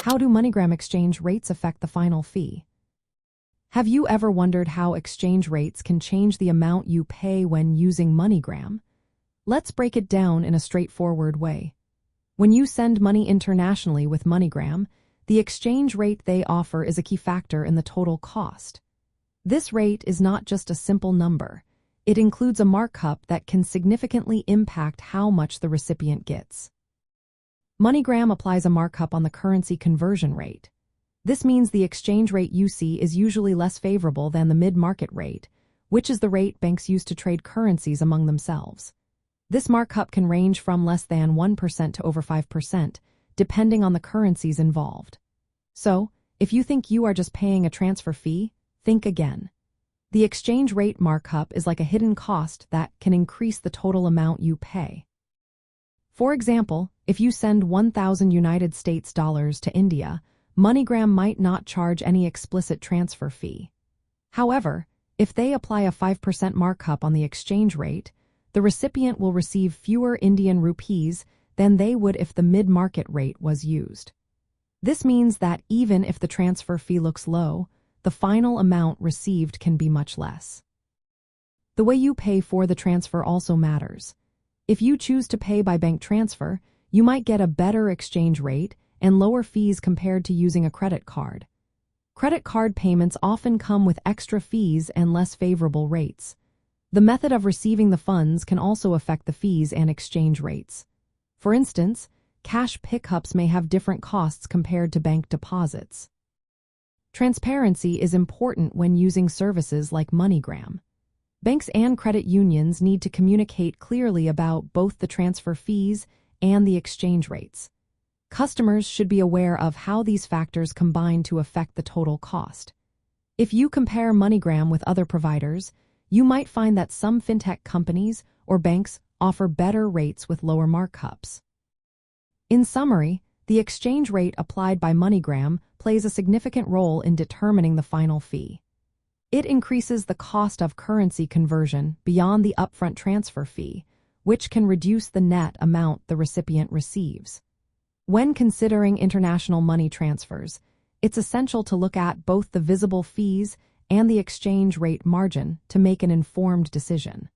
How do MoneyGram exchange rates affect the final fee? Have you ever wondered how exchange rates can change the amount you pay when using MoneyGram? Let's break it down in a straightforward way. When you send money internationally with MoneyGram, the exchange rate they offer is a key factor in the total cost. This rate is not just a simple number. It includes a markup that can significantly impact how much the recipient gets. MoneyGram applies a markup on the currency conversion rate. This means the exchange rate you see is usually less favorable than the mid-market rate, which is the rate banks use to trade currencies among themselves. This markup can range from less than 1% to over 5%, depending on the currencies involved. So, if you think you are just paying a transfer fee, think again. The exchange rate markup is like a hidden cost that can increase the total amount you pay. For example, if you send 1,000 United States dollars to India, MoneyGram might not charge any explicit transfer fee. However, if they apply a 5% markup on the exchange rate, the recipient will receive fewer Indian rupees than they would if the mid-market rate was used. This means that even if the transfer fee looks low, the final amount received can be much less. The way you pay for the transfer also matters. If you choose to pay by bank transfer, you might get a better exchange rate and lower fees compared to using a credit card. Credit card payments often come with extra fees and less favorable rates. The method of receiving the funds can also affect the fees and exchange rates. For instance, cash pickups may have different costs compared to bank deposits. Transparency is important when using services like MoneyGram. Banks and credit unions need to communicate clearly about both the transfer fees and the exchange rates. Customers should be aware of how these factors combine to affect the total cost. If you compare MoneyGram with other providers, you might find that some fintech companies or banks offer better rates with lower markups. In summary, the exchange rate applied by MoneyGram plays a significant role in determining the final fee. It increases the cost of currency conversion beyond the upfront transfer fee, which can reduce the net amount the recipient receives. When considering international money transfers, it's essential to look at both the visible fees and the exchange rate margin to make an informed decision.